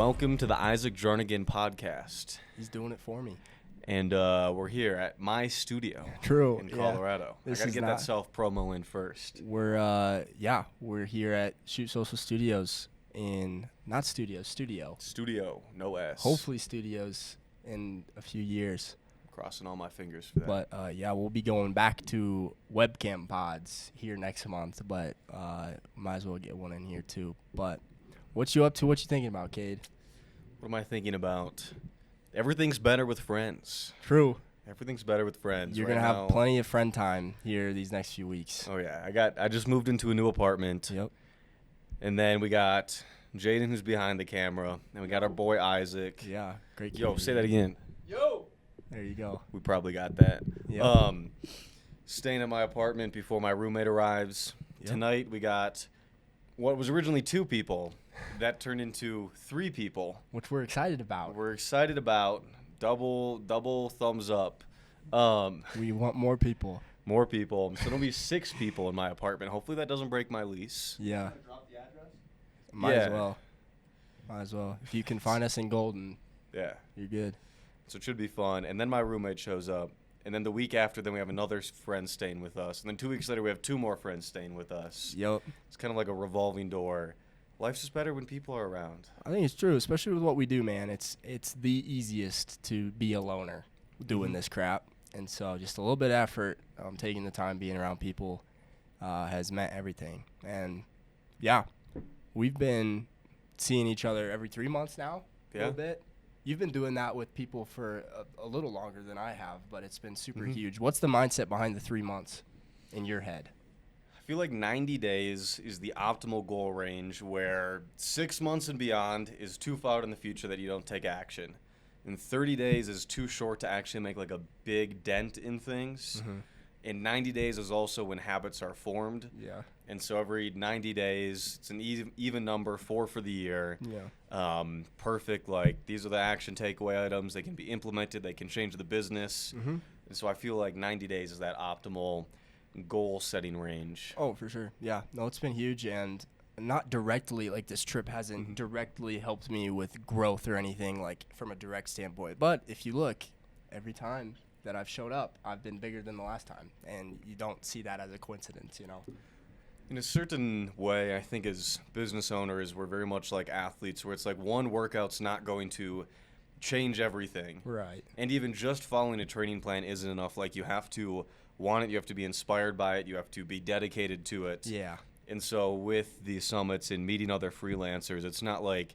welcome to the Isaac Jarnagin podcast. He's doing it for me. And we're here at my studio in Colorado. I got to get that self-promo in first. We're here at Shoot Social Studios Studio, no S. hopefully studios in a few years. Crossing all my fingers for that. But, we'll be going back to webcam pods here next month, but might as well get one in here too. But what you up to? What you thinking about, Cade? What am I thinking about? Everything's better with friends. True. Everything's better with friends. You're going to have plenty of friend time here these next few weeks. Oh, yeah. I just moved into a new apartment. Yep. And then we got Jaden, who's behind the camera. And we got our boy Isaac. Yeah, great kid. Yo, say that again. Yo! There you go. We probably got that. Yep. Staying at my apartment before my roommate arrives. Yep. Tonight we got what was originally 2 people. That turned into 3 people. Which we're excited about. We're excited about. Double thumbs up. We want more people. More people. So there'll be 6 people in my apartment. Hopefully that doesn't break my lease. Yeah. Drop the address? Might as well. If you can find us in Golden, yeah, you're good. So it should be fun. And then my roommate shows up. And then the week after, then we have another friend staying with us. And then 2 weeks later, we have 2 more friends staying with us. Yep. It's kind of like a revolving door. Life's just better when people are around. I think it's true, especially with what we do, man. It's the easiest to be a loner doing this crap. And so just a little bit of effort, taking the time being around people has meant everything. And, yeah, we've been seeing each other every 3 months now, a little bit. You've been doing that with people for a little longer than I have, but it's been super huge. What's the mindset behind the 3 months in your head? I feel like 90 days is the optimal goal range where 6 months and beyond is too far in the future that you don't take action. And 30 days is too short to actually make like a big dent in things. And 90 days is also when habits are formed. Yeah. And so every 90 days, it's an even number, 4 for the year. Yeah. Perfect. Like, these are the action takeaway items. They can be implemented. They can change the business. And so I feel like 90 days is that optimal goal-setting range. Oh, for sure. Yeah. No, it's been huge. And not directly, like, this trip hasn't directly helped me with growth or anything, like, from a direct standpoint. But if you look, every time that I've showed up, I've been bigger than the last time. And you don't see that as a coincidence, you know? In a certain way, I think as business owners, we're very much like athletes where it's like one workout's not going to change everything. Right. And even just following a training plan isn't enough. Like, you have to want it. You have to be inspired by it. You have to be dedicated to it. Yeah. And so with the summits and meeting other freelancers, it's not like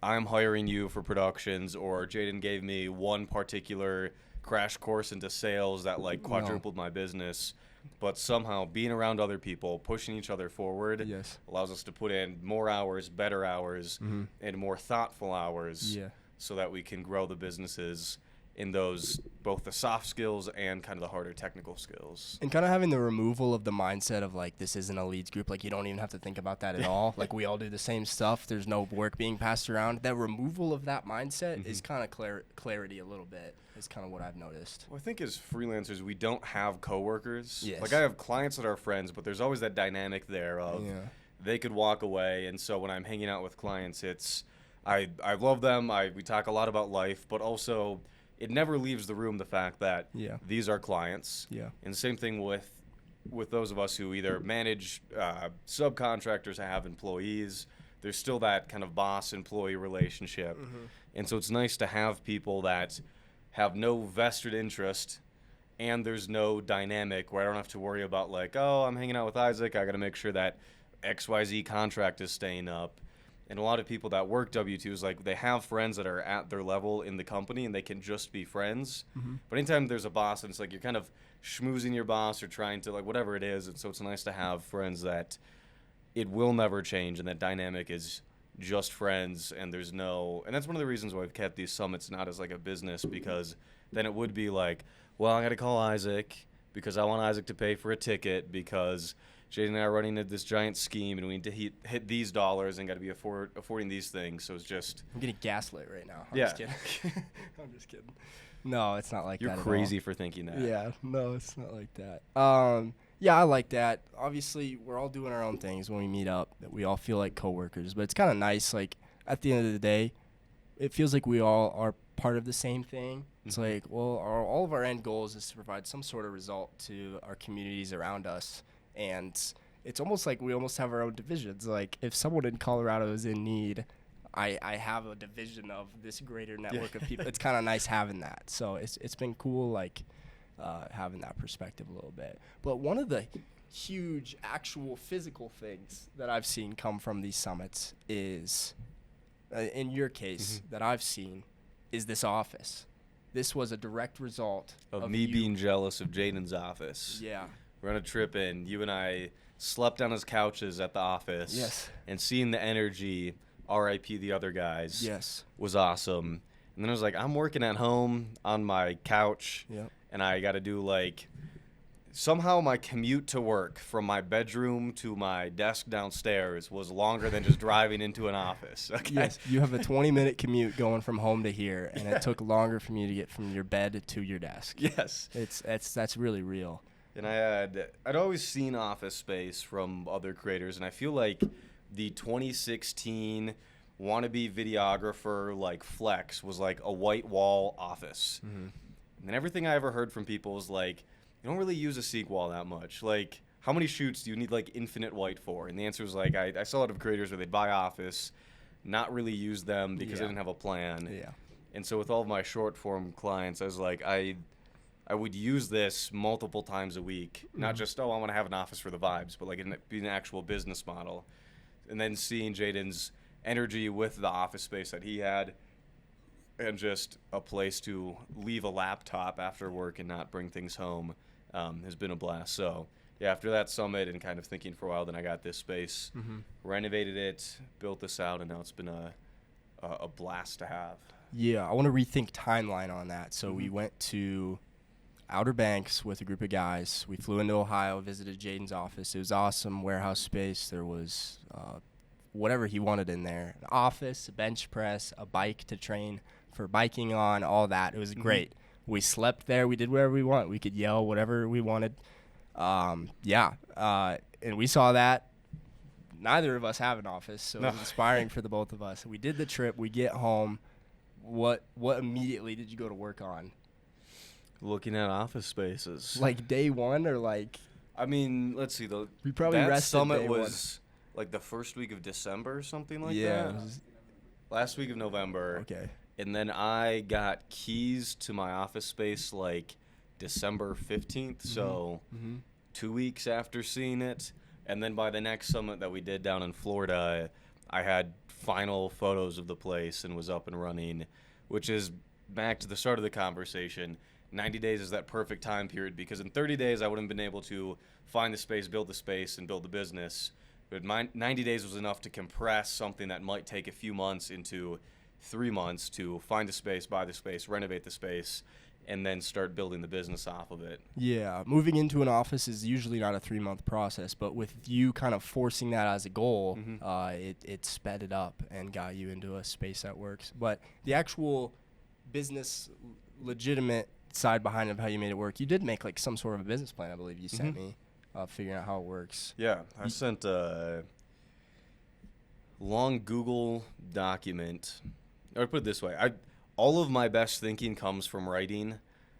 I'm hiring you for productions or Jaden gave me one particular crash course into sales that like quadrupled my business. But somehow being around other people, pushing each other forward allows us to put in more hours, better hours, and more thoughtful hours so that we can grow the businesses in those, both the soft skills and kind of the harder technical skills. And kind of having the removal of the mindset of, like, this isn't a leads group. Like, you don't even have to think about that at all. Like, we all do the same stuff. There's no work being passed around. That removal of that mindset is kind of clarity a little bit. Is kind of what I've noticed. Well, I think as freelancers, we don't have coworkers. Yes. Like, I have clients that are friends, but there's always that dynamic there of they could walk away. And so when I'm hanging out with clients, it's I love them. We talk a lot about life, but also it never leaves the room the fact that these are clients. Yeah. And the same thing with those of us who either manage subcontractors, have employees. There's still that kind of boss-employee relationship. And so it's nice to have people that have no vested interest, and there's no dynamic where I don't have to worry about, like, oh, I'm hanging out with Isaac, I got to make sure that XYZ contract is staying up. And a lot of people that work W-2s, like, they have friends that are at their level in the company, and they can just be friends. But anytime there's a boss, and it's like you're kind of schmoozing your boss or trying to, like, whatever it is, and so it's nice to have friends that it will never change, and that dynamic is just friends, and there's no, and that's one of the reasons why we've kept these summits not as like a business, because then it would be like, well, I got to call Isaac because I want Isaac to pay for a ticket because Jaden and I are running this giant scheme and we need to hit these dollars and got to be affording these things. So it's just, I'm getting gaslit right now. I'm just kidding. I'm just kidding. No, it's not like you're that. You're crazy for thinking that. Yeah, no, it's not like that. Yeah, I like that. Obviously, we're all doing our own things when we meet up. That we all feel like coworkers, but it's kind of nice. Like, at the end of the day, it feels like we all are part of the same thing. It's like, well, all of our end goals is to provide some sort of result to our communities around us. And it's almost like we almost have our own divisions. Like, if someone in Colorado is in need, I have a division of this greater network of people. It's kind of nice having that. So it's been cool, like, having that perspective a little bit. But one of the huge actual physical things that I've seen come from these summits is, in your case, that I've seen, is this office. This was a direct result of me being jealous of Jaden's office. Yeah. We're on a trip and you and I slept on his couches at the office. Yes. And seeing the energy, R.I.P. the other guys, yes, was awesome. And then I was like, I'm working at home on my couch, Yep. and I got to do, like, somehow my commute to work from my bedroom to my desk downstairs was longer than just driving into an office. Okay? Yes, you have a 20-minute commute going from home to here, and it took longer for you to get from your bed to your desk. Yes. That's really real. And I'd always seen Office Space from other creators, and I feel like the 2016 wannabe videographer like flex was like a white wall office. And then everything I ever heard from people was like, you don't really use a seek wall that much. Like, how many shoots do you need like infinite white for? And the answer was like, I saw a lot of creators where they'd buy Office, not really use them because they didn't have a plan. Yeah. And so with all of my short form clients, I was like, I would use this multiple times a week, not just, I want to have an office for the vibes, but like be an actual business model. And then seeing Jaden's energy with the office space that he had and just a place to leave a laptop after work and not bring things home has been a blast. So, yeah, after that summit and kind of thinking for a while, then I got this space, renovated it, built this out, and now it's been a blast to have. Yeah, I want to rethink timeline on that. So we went to Outer Banks with a group of guys. We flew into Ohio, visited Jaden's office. It was awesome, warehouse space. There was whatever he wanted in there. An office, a bench press, a bike to train for biking on, all that. It was great. We slept there. We did whatever we want. We could yell whatever we wanted. And we saw that. Neither of us have an office, so it was inspiring for the both of us. We did the trip. We get home. What immediately did you go to work on? Looking at office spaces. Like day one or like? I mean, let's see. We probably that rested summit day was like the first week of December or something like yeah, that. Last week of November. Okay. And then I got keys to my office space like December 15th, so 2 weeks after seeing it. And then by the next summit that we did down in Florida, I had final photos of the place and was up and running, which is back to the start of the conversation. 90 days is that perfect time period because in 30 days I wouldn't have been able to find the space, build the space, and build the business. But 90 days was enough to compress something that might take a few months into 3 months to find the space, buy the space, renovate the space, and then start building the business off of it. Yeah, moving into an office is usually not a 3-month process, but with you kind of forcing that as a goal, it sped it up and got you into a space that works. But the actual business, legitimate side behind of how you made it work, you did make like some sort of a business plan, I believe you sent me, figuring out how it works. Yeah, I sent a long Google document. Or put it this way, all of my best thinking comes from writing.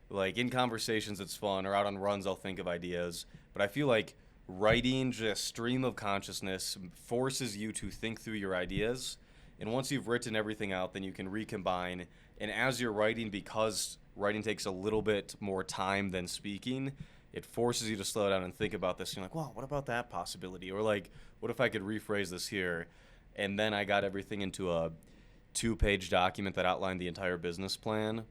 Like in conversations, it's fun, or out on runs, I'll think of ideas. But I feel like writing, just stream of consciousness, forces you to think through your ideas. And once you've written everything out, then you can recombine. And as you're writing, because writing takes a little bit more time than speaking, it forces you to slow down and think about this. You're like, well, what about that possibility? Or like, what if I could rephrase this here? And then I got everything into a 2-page document that outlined the entire business plan.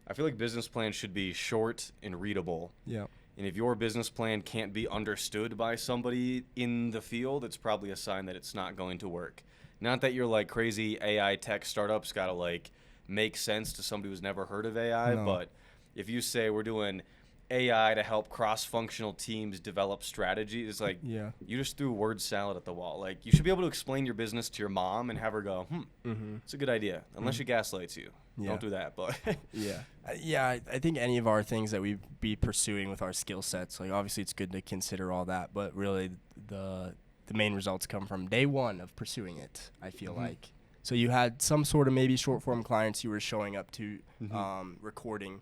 I feel like business plans should be short and readable. Yeah. And if your business plan can't be understood by somebody in the field, it's probably a sign that it's not going to work. Not that your like crazy AI tech startups got to like make sense to somebody who's never heard of AI, but if you say we're doing AI to help cross-functional teams develop strategies, it's like you just threw word salad at the wall. Like you should be able to explain your business to your mom and have her go, it's a good idea, unless she gaslights you. Don't do that. But I think any of our things that we be pursuing with our skill sets, like obviously it's good to consider all that, but really the main results come from day one of pursuing it, I feel like. So you had some sort of maybe short form clients you were showing up to, recording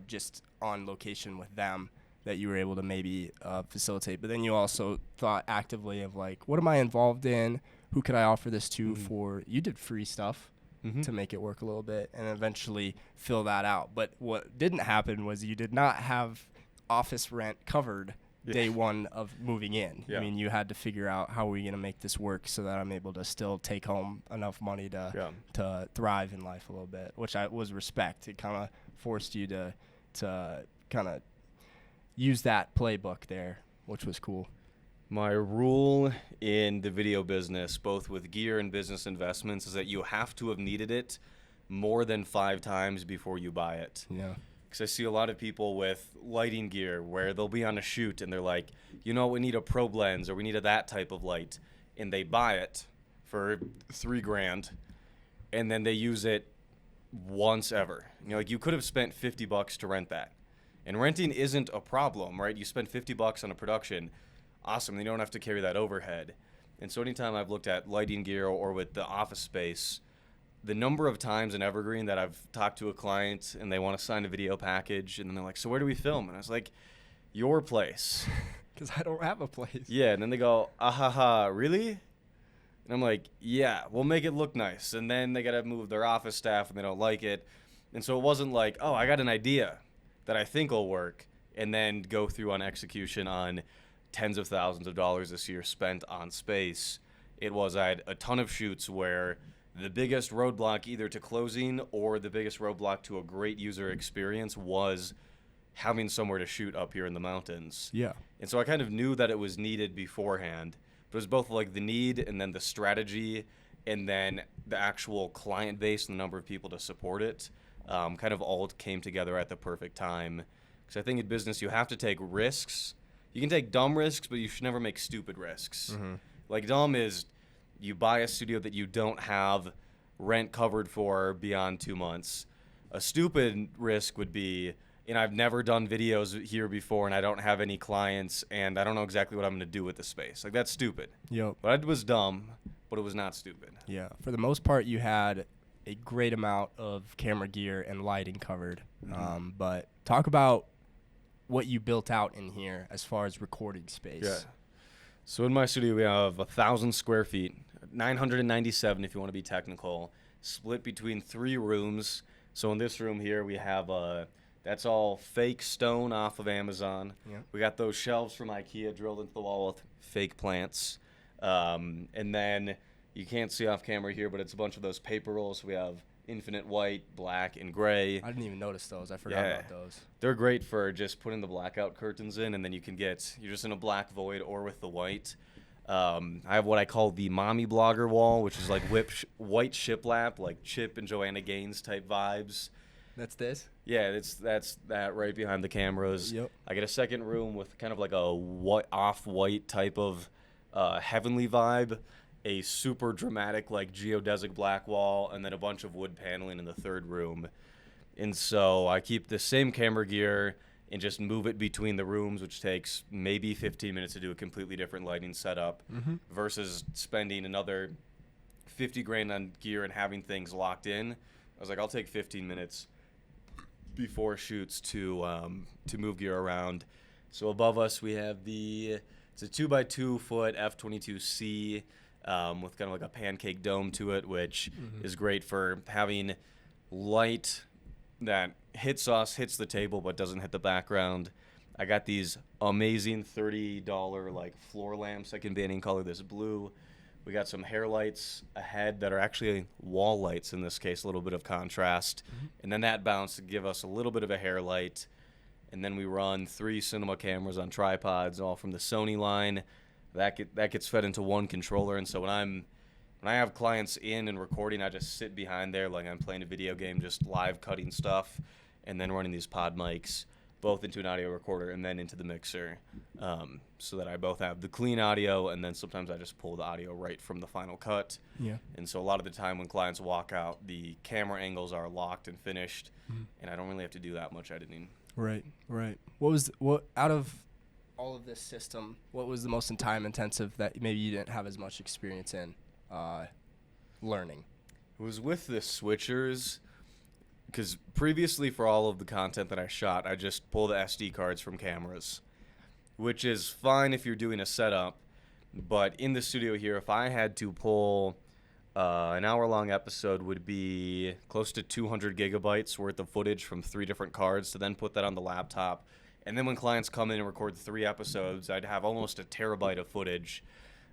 just on location with them that you were able to maybe facilitate. But then you also thought actively of like, what am I involved in? Who could I offer this to for? You did free stuff to make it work a little bit and eventually fill that out. But what didn't happen was you did not have office rent covered day one of moving in. I mean, you had to figure out how are we going to make this work so that I'm able to still take home enough money to thrive in life a little bit, which was respect. It kind of forced you to kind of use that playbook there, which was cool. My rule in the video business, both with gear and business investments, is that you have to have needed it more than 5 times before you buy it. Yeah. Because I see a lot of people with lighting gear where they'll be on a shoot and they're like, you know, we need a probe lens or we need that type of light. And they buy it for $3,000 and then they use it once ever. You know, like you could have spent $50 to rent that. And renting isn't a problem, right? You spend $50 on a production. Awesome. You don't have to carry that overhead. And so anytime I've looked at lighting gear or with the office space, the number of times in Evergreen that I've talked to a client and they want to sign a video package and then they're like, so where do we film? And I was like, your place. Because I don't have a place. Yeah. And then they go, really? And I'm like, yeah, we'll make it look nice. And then they got to move their office staff and they don't like it. And so it wasn't like, oh, I got an idea that I think will work and then go through on execution on tens of thousands of dollars this year spent on space. It was I had a ton of shoots where the biggest roadblock either to closing or the biggest roadblock to a great user experience was having somewhere to shoot up here in the mountains. Yeah. And so I kind of knew that it was needed beforehand. But it was both like the need and then the strategy and then the actual client base and the number of people to support it. Kind of all came together at the perfect time. Because I think in business you have to take risks. You can take dumb risks, but you should never make stupid risks. Like dumb is you buy a studio that you don't have rent covered for beyond 2 months. A stupid risk would be, I've never done videos here before and I don't have any clients and I don't know exactly what I'm going to do with the space. Like that's stupid. Yep. But it was dumb, but it was not stupid. Yeah. For the most part, you had a great amount of camera gear and lighting covered. But talk about what you built out in here as far as recording space. Yeah. So in my studio, we have 1,000 square feet, 997 if you want to be technical, split between 3 rooms. So in this room here, we have that's all fake stone off of Amazon. Yeah. We got those shelves from IKEA drilled into the wall with fake plants. And then you can't see off camera here, but it's a bunch of those paper rolls. We have infinite white, black, and gray. I didn't even notice those. I forgot about those. They're great for just putting the blackout curtains in, and then you're just in a black void or with the white. I have what I call the mommy blogger wall, which is like white shiplap, like Chip and Joanna Gaines type vibes. That's this? Yeah, that's that right behind the cameras. Yep. I get a second room with kind of like a off-white type of heavenly vibe, a super dramatic like geodesic black wall, and then a bunch of wood paneling in the third room. And so I keep the same camera gear and just move it between the rooms, which takes maybe 15 minutes to do a completely different lighting setup versus spending another $50,000 on gear and having things locked in. I was like, I'll take 15 minutes before shoots to move gear around. So above us we have it's a 2x2 foot F-22C with kind of like a pancake dome to it, which is great for having light that hits the table but doesn't hit the background. I got these amazing $30 like floor lamps I can be any color this blue. We got some hair lights ahead that are actually wall lights in this case, a little bit of contrast. And then that bounce to give us a little bit of a hair light. And then we run 3 cinema cameras on tripods, all from the Sony line. That gets fed into one controller. And so when I have clients in and recording, I just sit behind there like I'm playing a video game, just live cutting stuff, and then running these pod mics both into an audio recorder and then into the mixer, so that I both have the clean audio, and then sometimes I just pull the audio right from the final cut. Yeah. And so a lot of the time when clients walk out, the camera angles are locked and finished, and I don't really have to do that much editing. Right. What out of all of this system, what was the most time intensive that maybe you didn't have as much experience in learning? It was with the switchers, because previously for all of the content that I shot, I just pull the SD cards from cameras, which is fine if you're doing a setup. But in the studio here, if I had to pull an hour-long episode, would be close to 200 gigabytes worth of footage from 3 different cards to then put that on the laptop. And then when clients come in and record 3 episodes, I'd have almost a terabyte of footage.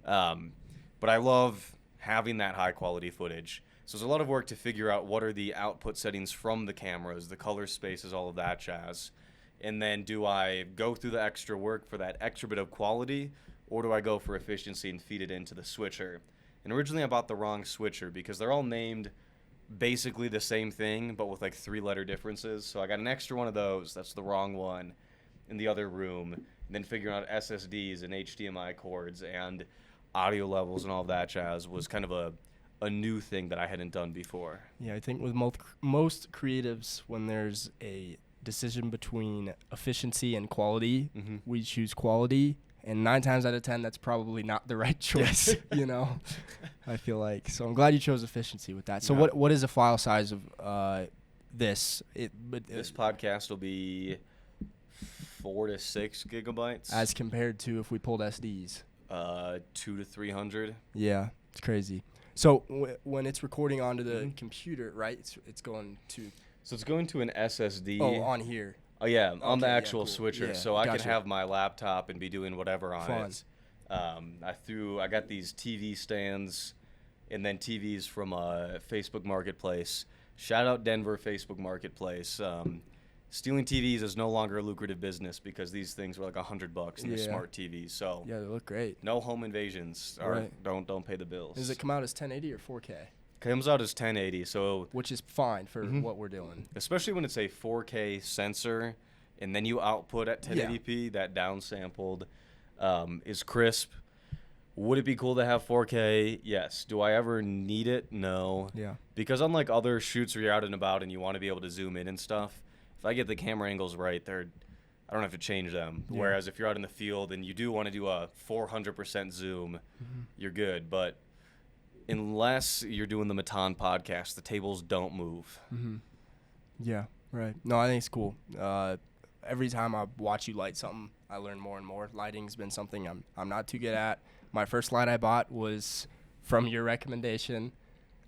But I love having that high-quality footage. So there's a lot of work to figure out what are the output settings from the cameras, the color spaces, all of that jazz. And then do I go through the extra work for that extra bit of quality, or do I go for efficiency and feed it into the switcher? And originally I bought the wrong switcher because they're all named basically the same thing, but with like 3-letter differences. So I got an extra one of those. That's the wrong one in the other room. And then figuring out SSDs and HDMI cords and audio levels and all of that jazz was kind of a new thing that I hadn't done before. Yeah, I think with most creatives, when there's a decision between efficiency and quality, we choose quality. And 9 times out of 10, that's probably not the right choice, you know, I feel like. So I'm glad you chose efficiency with that. So what is the file size of this? This podcast will be 4 to 6 gigabytes. As compared to if we pulled SDs? 200 to 300. Yeah, it's crazy. So when it's recording onto the computer, right, it's going to... So it's going to an SSD. Oh, on here. Oh, yeah, on the actual switcher. Yeah, so I can have my laptop and be doing whatever on it. I got these TV stands and then TVs from Facebook Marketplace. Shout out Denver Facebook Marketplace. Stealing TVs is no longer a lucrative business because these things were like $100 and they're smart TVs. So yeah, they look great. No home invasions. Don't pay the bills. Does it come out as 1080 or 4K? Comes out as 1080, so which is fine for what we're doing. Especially when it's a 4K sensor, and then you output at 1080p. That downsampled is crisp. Would it be cool to have 4K? Yes. Do I ever need it? No. Yeah. Because unlike other shoots where you're out and about and you want to be able to zoom in and stuff, if I get the camera angles right, I don't have to change them. Yeah. Whereas if you're out in the field and you do want to do a 400% zoom, you're good. But unless you're doing the Matan podcast, the tables don't move. Yeah, right. No, I think it's cool. Every time I watch you light something, I learn more and more. Lighting's been something I'm not too good at. My first light I bought was from your recommendation.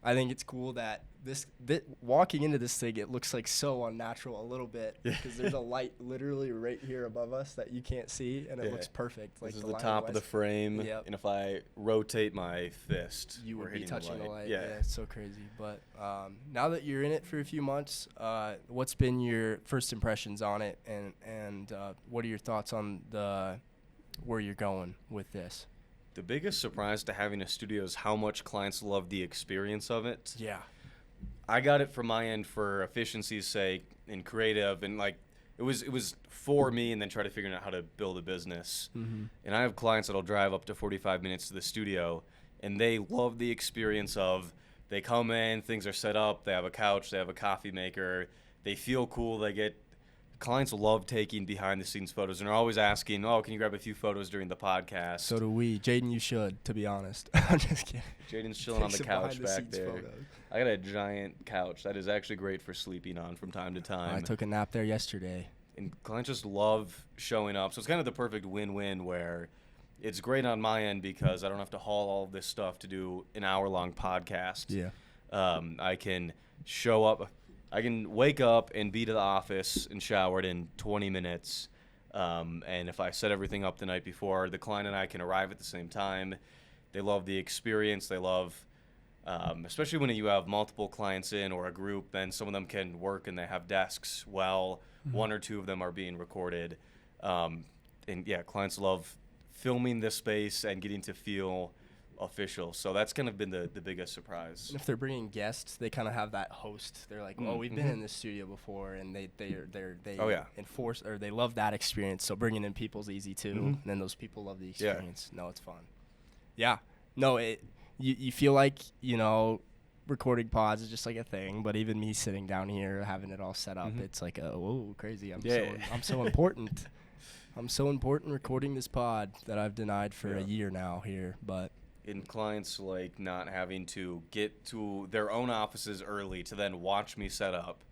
I think it's cool that walking into this thing, it looks like so unnatural a little bit because there's a light literally right here above us that you can't see, and it looks perfect. Like this is the top of the frame, and if I rotate my fist, you would be touching the light. Yeah, it's so crazy. But now that you're in it for a few months, what's been your first impressions on it, and what are your thoughts on where you're going with this? The biggest surprise to having a studio is how much clients love the experience of it. Yeah. I got it from my end for efficiency's sake and creative, and like it was for me, and then try to figure out how to build a business. And I have clients that'll drive up to 45 minutes to the studio, and they love the experience of they come in, things are set up, they have a couch, they have a coffee maker, they feel cool, clients love taking behind-the-scenes photos, and are always asking, can you grab a few photos during the podcast? So do we. Jaden, you should, to be honest. I'm just kidding. Jaden's chilling on the couch back there. Photos. I got a giant couch that is actually great for sleeping on from time to time. I took a nap there yesterday. And clients just love showing up. So it's kind of the perfect win-win where it's great on my end because I don't have to haul all of this stuff to do an hour-long podcast. Yeah. I can show up. I can wake up and be to the office and showered in 20 minutes. And if I set everything up the night before, the client and I can arrive at the same time. They love the experience. They love, especially when you have multiple clients in or a group, then some of them can work and they have desks while one or two of them are being recorded. And yeah, clients love filming this space and getting to feel official. So that's kind of been the biggest surprise. And if they're bringing guests, they kind of have that host. They're like, we've been in this studio before, and they enforce, or they love that experience. So bringing in people's easy too, and then those people love the experience. No, it's fun. Yeah. No, you feel like, recording pods is just like a thing, but even me sitting down here having it all set up, it's like, whoa, crazy. I'm so important. I'm so important recording this pod that I've denied for a year now here, but And clients like not having to get to their own offices early to then watch me set up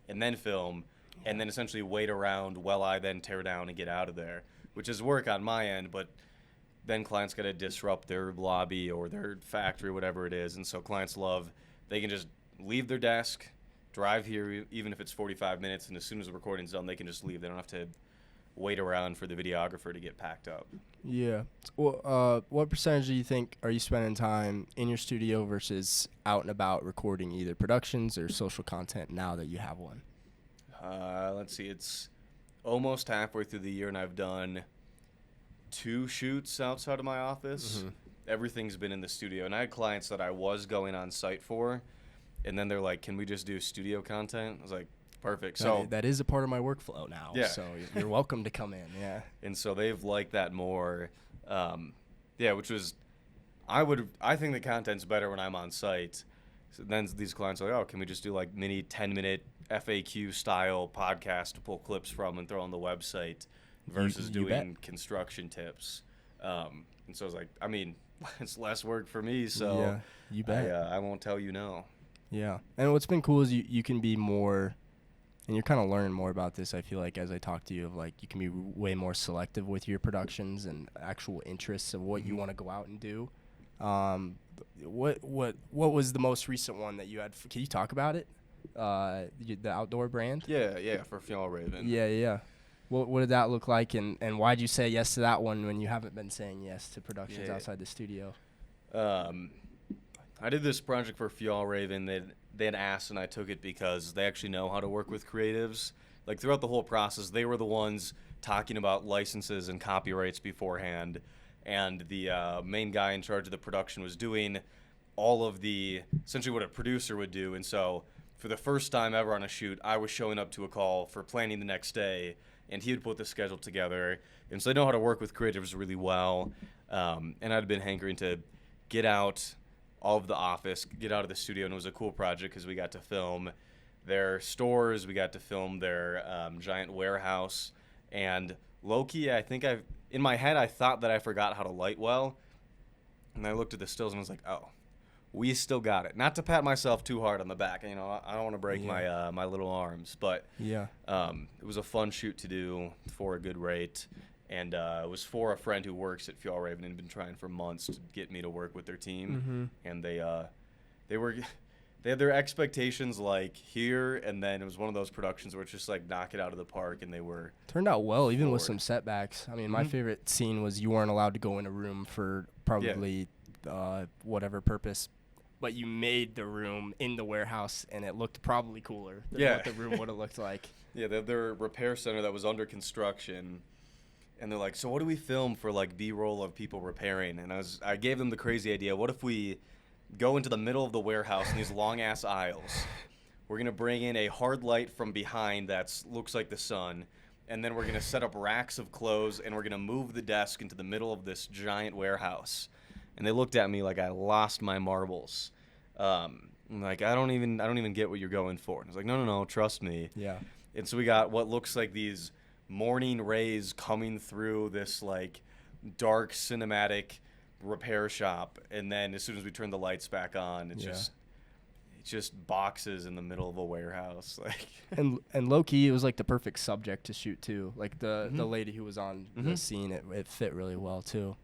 and then film and then essentially wait around while I then tear down and get out of there, which is work on my end, but then clients got to disrupt their lobby or their factory, whatever it is. And so clients love, they can just leave their desk, drive here, even if it's 45 minutes, and as soon as the recording's done, they can just leave. They don't have to wait around for the videographer to get packed up. Yeah. Well, what percentage do you think are you spending time in your studio versus out and about recording either productions or social content now that you have one? Let's see. It's almost halfway through the year, and I've done 2 shoots outside of my office. Mm-hmm. Everything's been in the studio, and I had clients that I was going on site for, and then they're like, "Can we just do studio content?" I was like, "Perfect." So that is a part of my workflow now. Yeah. So you're welcome to come in. Yeah. And so they've liked that more. Which was, I think the content's better when I'm on site. So then these clients are like, "Oh, can we just do like mini 10-minute FAQ style podcast to pull clips from and throw on the website versus You doing bet. construction tips?" And so I was like, I mean, it's less work for me, so Yeah, you bet. I won't tell you no. Yeah. And what's been cool is you can be more, and you're kind of learning more about this, I feel like, as I talk to you, of like you can be way more selective with your productions and actual interests of what you want to go out and do. What was the most recent one that you had? Can you talk about it? The outdoor brand? Yeah, for Fjallraven. Yeah. What did that look like, and why'd you say yes to that one when you haven't been saying yes to productions outside the studio? I did this project for Fjallraven. They had asked, and I took it because they actually know how to work with creatives. Like, throughout the whole process, they were the ones talking about licenses and copyrights beforehand, and the main guy in charge of the production was doing all of the, essentially what a producer would do. And so for the first time ever on a shoot, I was showing up to a call for planning the next day, and he would put the schedule together. And so they know how to work with creatives really well. And I'd been hankering to get out of the office, get out of the studio, and it was a cool project because we got to film their stores, we got to film their giant warehouse, and low-key, I think in my head, I thought that I forgot how to light well, and I looked at the stills and was like, oh, we still got it. Not to pat myself too hard on the back, I don't want to break my little arms, but Yeah. It was a fun shoot to do for a good rate. And it was for a friend who works at Fjallraven and had been trying for months to get me to work with their team. Mm-hmm. And they had their expectations like here, and then it was one of those productions where it's just like knock it out of the park, and they were Turned out well, even with floored. some setbacks. I mean, my favorite scene was you weren't allowed to go in a room for probably whatever purpose, but you made the room in the warehouse, and it looked probably cooler than what the room would have looked like. Yeah, they had their repair center that was under construction. And they're like, so what do we film for like B-roll of people repairing? And I gave them the crazy idea. What if we go into the middle of the warehouse in these long ass aisles? We're gonna bring in a hard light from behind that looks like the sun, and then we're gonna set up racks of clothes, and we're gonna move the desk into the middle of this giant warehouse. And they looked at me like I lost my marbles. I'm like, I don't even get what you're going for. And I was like, no, trust me. Yeah. And so we got what looks like these morning rays coming through this like dark cinematic repair shop, and then as soon as we turn the lights back on, it's just boxes in the middle of a warehouse. Like And low key, it was like the perfect subject to shoot too. Like the lady who was on the scene, it fit really well too.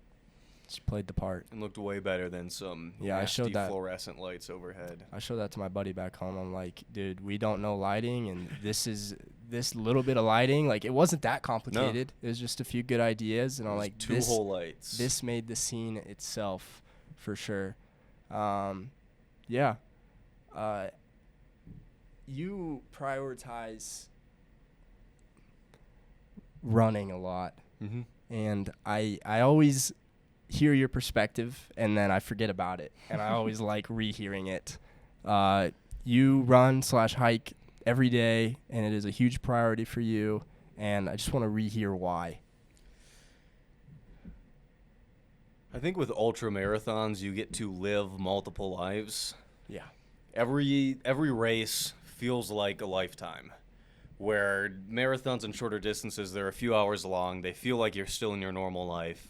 She played the part. and looked way better than some Yeah, I showed nasty that. fluorescent lights overhead. I showed that to my buddy back home. I'm like, dude, we don't know lighting, and this little bit of lighting, like it wasn't that complicated. It was just a few good ideas, and I'm like, two whole lights. this made the scene itself for sure. You prioritize running a lot, and I always hear your perspective, and then I forget about it, and I always like rehearing it. You run / hike every day, and it is a huge priority for you, and I just want to rehear why. I think with ultra marathons, you get to live multiple lives. Yeah. Every race feels like a lifetime. Where marathons and shorter distances, they're a few hours long. They feel like you're still in your normal life.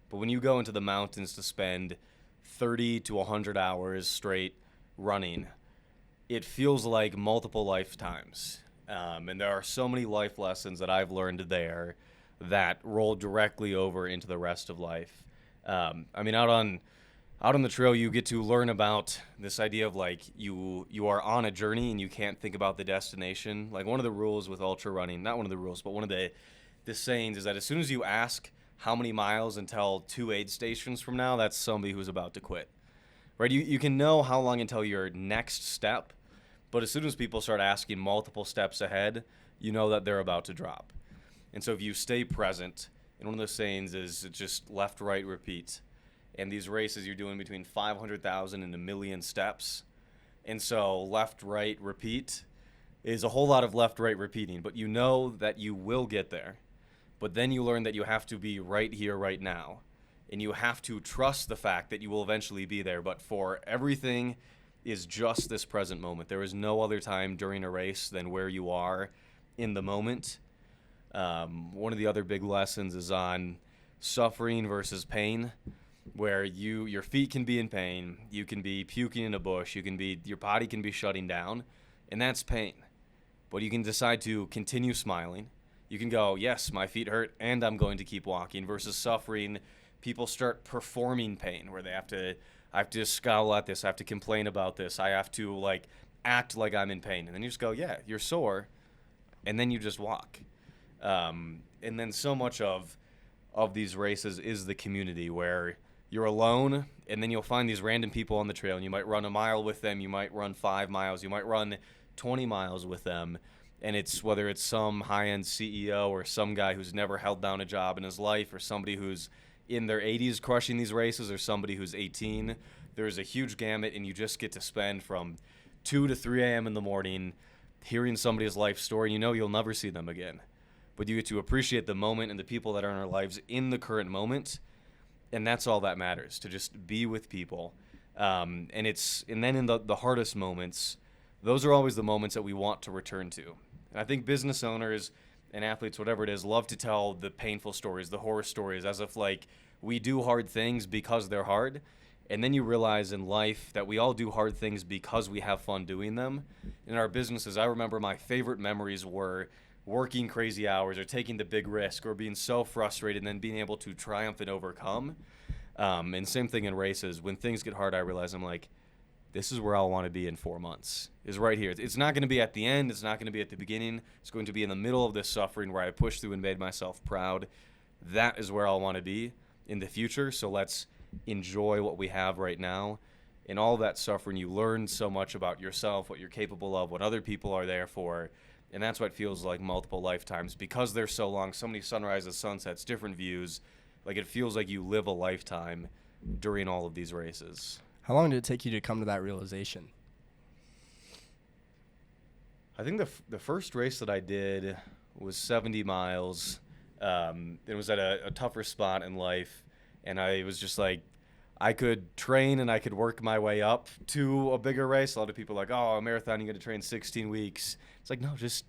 But when you go into the mountains to spend 30 to 100 hours straight running, it feels like multiple lifetimes. And there are so many life lessons that I've learned there that roll directly over into the rest of life. I mean, out on the trail, you get to learn about this idea of like you are on a journey and you can't think about the destination. Like one of the rules with ultra running, not one of the rules, but one of the sayings is that as soon as you ask how many miles until 2 aid stations from now, that's somebody who's about to quit. Right? You can know how long until your next step, but as soon as people start asking multiple steps ahead, you know that they're about to drop. And so if you stay present, and one of those sayings is just left, right, repeat. And these races you're doing between 500,000 and 1 million steps. And so left, right, repeat is a whole lot of left, right, repeating, but you know that you will get there. But then you learn that you have to be right here, right now. And you have to trust the fact that you will eventually be there. But for everything is just this present moment. There is no other time during a race than where you are in the moment. One of the other big lessons is on suffering versus pain, where your feet can be in pain, you can be puking in a bush, your body can be shutting down, and that's pain. But you can decide to continue smiling. You can go, yes, my feet hurt, and I'm going to keep walking, versus suffering. People start performing pain, where I have to scowl at this, I have to complain about this, I have to like act like I'm in pain. And then you just go, yeah, you're sore, and then you just walk. And then so much of these races is the community, where you're alone, and then you'll find these random people on the trail, and you might run a mile with them, you might run 5 miles, you might run 20 miles with them, and it's whether it's some high-end CEO or some guy who's never held down a job in his life, or somebody who's in their 80s crushing these races, or somebody who's 18. There's a huge gamut, and you just get to spend from 2 to 3 a.m. in the morning hearing somebody's life story. You know you'll never see them again, but you get to appreciate the moment and the people that are in our lives in the current moment. And that's all that matters, to just be with people. And then in the hardest moments, those are always the moments that we want to return to. And I think business owners and athletes, whatever it is, love to tell the painful stories, the horror stories, as if like we do hard things because they're hard. And then you realize in life that we all do hard things because we have fun doing them. In our businesses, I remember my favorite memories were working crazy hours or taking the big risk or being so frustrated and then being able to triumph and overcome. And same thing in races. When things get hard, I realize I'm like, this is where I'll want to be in 4 months, is right here. It's not going to be at the end. It's not going to be at the beginning. It's going to be in the middle of this suffering where I pushed through and made myself proud. That is where I'll want to be in the future. So let's enjoy what we have right now. In all that suffering, you learn so much about yourself, what you're capable of, what other people are there for. And that's what feels like multiple lifetimes. Because they're so long, so many sunrises, sunsets, different views, like it feels like you live a lifetime during all of these races. How long did it take you to come to that realization? I think the first race that I did was 70 miles. It was at a tougher spot in life, and I was just like, I could train and I could work my way up to a bigger race. A lot of people are like, oh, a marathon, you got to train 16 weeks. It's like, no, just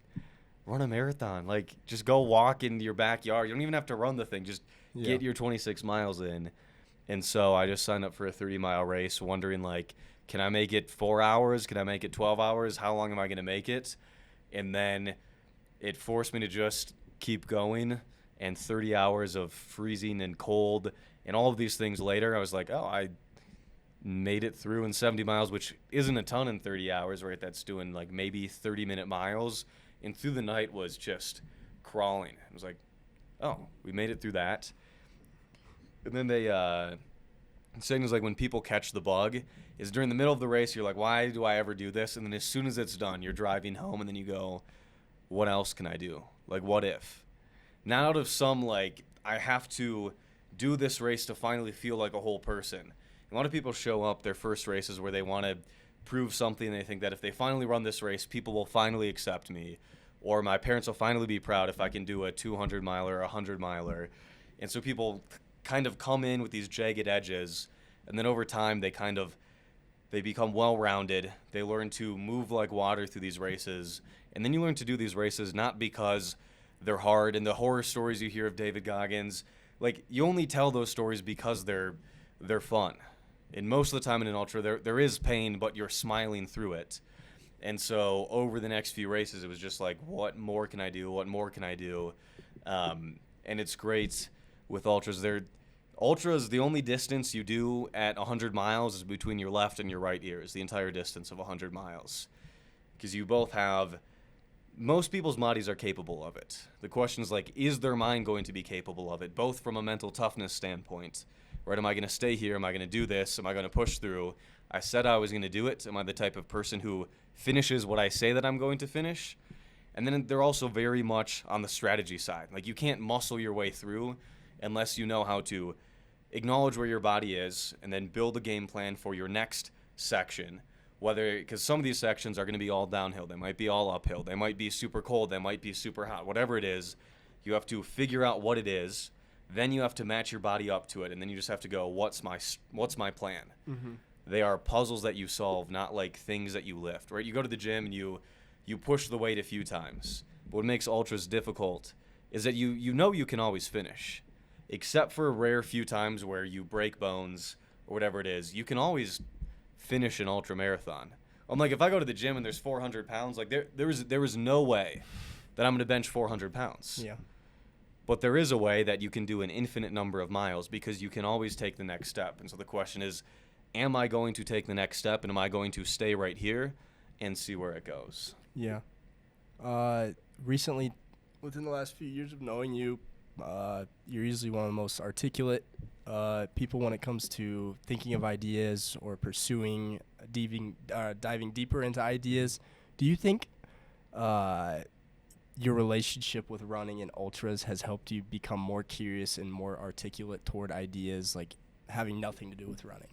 run a marathon. Like, just go walk in your backyard. You don't even have to run the thing. Just get your 26 miles in. And so I just signed up for a 30-mile race, wondering, like, can I make it 4 hours? Can I make it 12 hours? How long am I going to make it? And then it forced me to just keep going. And 30 hours of freezing and cold and all of these things later, I was like, oh, I made it through in 70 miles, which isn't a ton in 30 hours, right? That's doing, like, maybe 30-minute miles. And through the night was just crawling. I was like, oh, we made it through that. And then saying is like when people catch the bug is during the middle of the race, you're like, why do I ever do this? And then as soon as it's done, you're driving home and then you go, what else can I do? Like, what if? Not out of some, like, I have to do this race to finally feel like a whole person. A lot of people show up their first races where they want to prove something. They think that if they finally run this race, people will finally accept me, or my parents will finally be proud if I can do a 200-miler or a 100-miler. And so people kind of come in with these jagged edges, and then over time they become well-rounded. They learn to move like water through these races, and then you learn to do these races not because they're hard. And the horror stories you hear of David Goggins, like, you only tell those stories because they're fun. And most of the time in an ultra, there is pain, but you're smiling through it. And so over the next few races, it was just like, what more can I do? What more can I do? And it's great with ultras. Ultras, the only distance you do at 100 miles is between your left and your right ears, the entire distance of 100 miles. Because you both have, most people's bodies are capable of it. The question is like, is their mind going to be capable of it? Both from a mental toughness standpoint, right? Am I going to stay here? Am I going to do this? Am I going to push through? I said I was going to do it. Am I the type of person who finishes what I say that I'm going to finish? And then they're also very much on the strategy side. Like, you can't muscle your way through unless you know how to acknowledge where your body is and then build a game plan for your next section. Because some of these sections are going to be all downhill. They might be all uphill. They might be super cold. They might be super hot. Whatever it is, you have to figure out what it is. Then you have to match your body up to it. And then you just have to go, what's my plan? Mm-hmm. They are puzzles that you solve, not like things that you lift, right? You go to the gym and you push the weight a few times. But what makes ultras difficult is that you know you can always finish. Except for a rare few times where you break bones or whatever it is, you can always finish an ultra marathon. I'm like, if I go to the gym and there's 400 pounds, like there is no way that I'm going to bench 400 pounds. Yeah. But there is a way that you can do an infinite number of miles because you can always take the next step. And so the question is, am I going to take the next step, and am I going to stay right here and see where it goes? Yeah. Recently, within the last few years of knowing you, you're usually one of the most articulate people when it comes to thinking of ideas or pursuing, diving deeper into ideas. Do you think your relationship with running and ultras has helped you become more curious and more articulate toward ideas, like having nothing to do with running?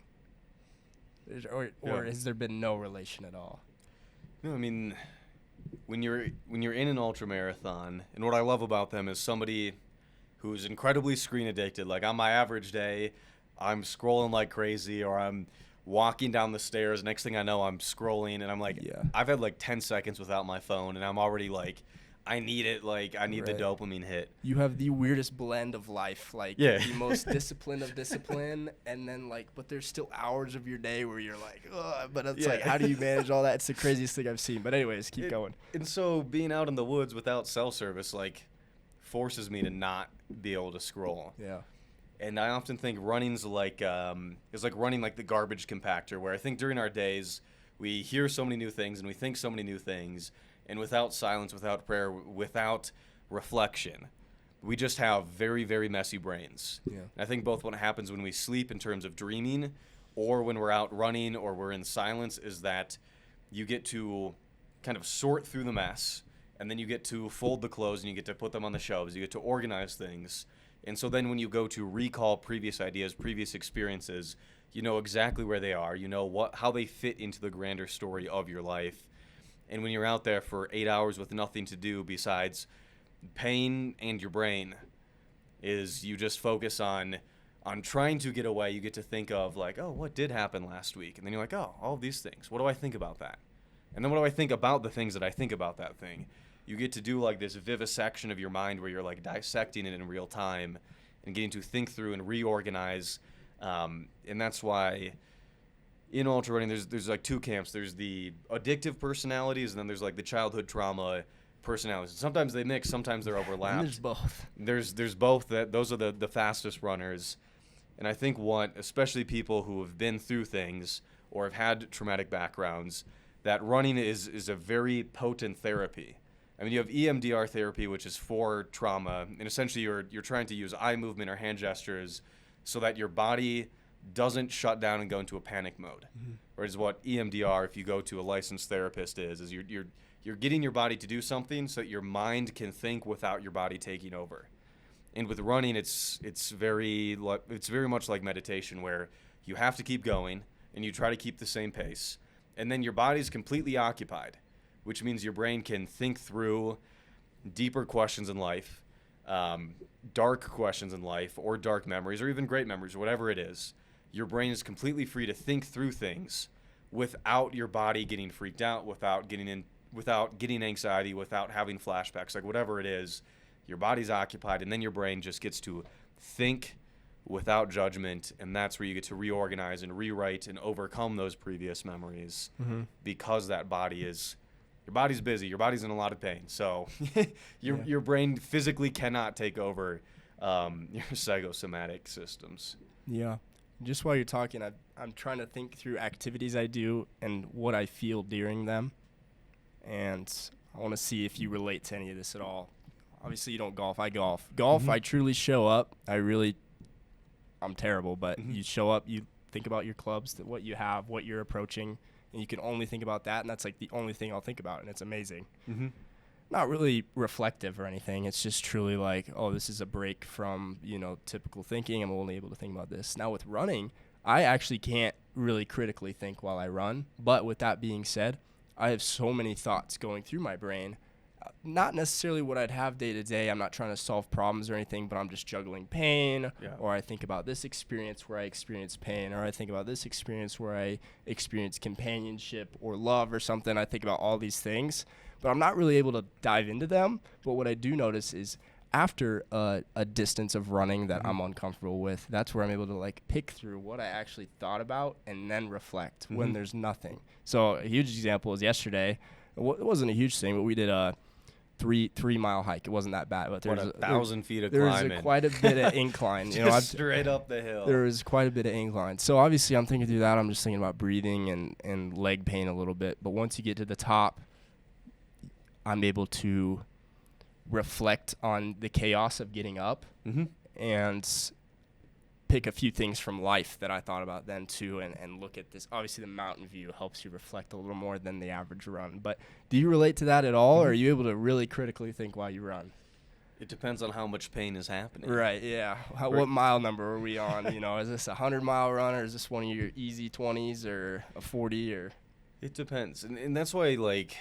Or has there been no relation at all? No, I mean, when you're in an ultra marathon, and what I love about them is somebody who's incredibly screen addicted. Like, on my average day, I'm scrolling like crazy, or I'm walking down the stairs. Next thing I know, I'm scrolling, and I'm like, I've had like 10 seconds without my phone, and I'm already like, I need it. Like, I need the dopamine hit. You have the weirdest blend of life, like the most discipline of discipline, and then like, but there's still hours of your day where you're like, ugh, but it's like, how do you manage all that? It's the craziest thing I've seen. But anyways, keep going. And so being out in the woods without cell service, like, forces me to not be able to scroll. Yeah. And I often think running's like, it's like running like the garbage compactor, where I think during our days, we hear so many new things and we think so many new things. And without silence, without prayer, without reflection, we just have very, very messy brains. Yeah. And I think both what happens when we sleep in terms of dreaming or when we're out running or we're in silence is that you get to kind of sort through the mess, and then you get to fold the clothes and you get to put them on the shelves. You get to organize things. And so then when you go to recall previous ideas, previous experiences, you know exactly where they are. You know how they fit into the grander story of your life. And when you're out there for 8 hours with nothing to do besides pain and your brain, is you just focus on trying to get away. You get to think of like, oh, what did happen last week? And then you're like, oh, all of these things. What do I think about that? And then what do I think about the things that I think about that thing? You get to do like this vivisection of your mind where you're like dissecting it in real time and getting to think through and reorganize. And that's why in ultra running, there's like two camps. There's the addictive personalities, and then there's like the childhood trauma personalities. Sometimes they mix, sometimes they're overlapped. And there's both. There's both. Those are the fastest runners. And I think especially people who have been through things or have had traumatic backgrounds, that running is a very potent therapy. I mean, you have EMDR therapy, which is for trauma, and essentially you're trying to use eye movement or hand gestures so that your body doesn't shut down and go into a panic mode. Mm-hmm. Whereas what EMDR, if you go to a licensed therapist, is you're getting your body to do something so that your mind can think without your body taking over. And with running, it's very much like meditation, where you have to keep going and you try to keep the same pace, and then your body's completely occupied, which means your brain can think through deeper questions in life, dark questions in life, or dark memories, or even great memories, whatever it is. Your brain is completely free to think through things without your body getting freaked out, without getting anxiety, without having flashbacks, like whatever it is. Your body's occupied, and then your brain just gets to think without judgment, and that's where you get to reorganize and rewrite and overcome those previous memories because that body's busy. Your body's in a lot of pain, so your brain physically cannot take over your psychosomatic systems. Yeah. Just while you're talking, I'm trying to think through activities I do and what I feel during them, and I want to see if you relate to any of this at all. Obviously, you don't golf. I golf. I truly show up. I'm terrible, but you show up, you think about your clubs, what you have, what you're approaching, and you can only think about that, and that's like the only thing I'll think about, and it's amazing. Not really reflective or anything. It's just truly like, oh, this is a break from, typical thinking. I'm only able to think about this. Now with running, I actually can't really critically think while I run, but with that being said, I have so many thoughts going through my brain. Not necessarily what I'd have day to day. I'm not trying to solve problems or anything, but I'm just juggling pain, or I think about this experience where I experience pain, or I think about this experience where I experience companionship or love or something. I think about all these things, but I'm not really able to dive into them. But what I do notice is after a distance of running that I'm uncomfortable with, that's where I'm able to like pick through what I actually thought about and then reflect when there's nothing. So a huge example is yesterday. It wasn't a huge thing, but we did a 3-mile hike. It wasn't that bad, but there was 1,000 feet of there climbing. was quite a bit of incline. Straight up the hill. There was quite a bit of incline. So obviously, I'm thinking through that. I'm just thinking about breathing and leg pain a little bit. But once you get to the top, I'm able to reflect on the chaos of getting up and pick a few things from life that I thought about then too, and look at this. Obviously, the mountain view helps you reflect a little more than the average run. But do you relate to that at all, or are you able to really critically think while you run? It depends on how much pain is happening. Right, yeah. What mile number are we on? Is this a 100-mile run, or is this one of your easy 20s or a 40? Or It depends. And that's why, like,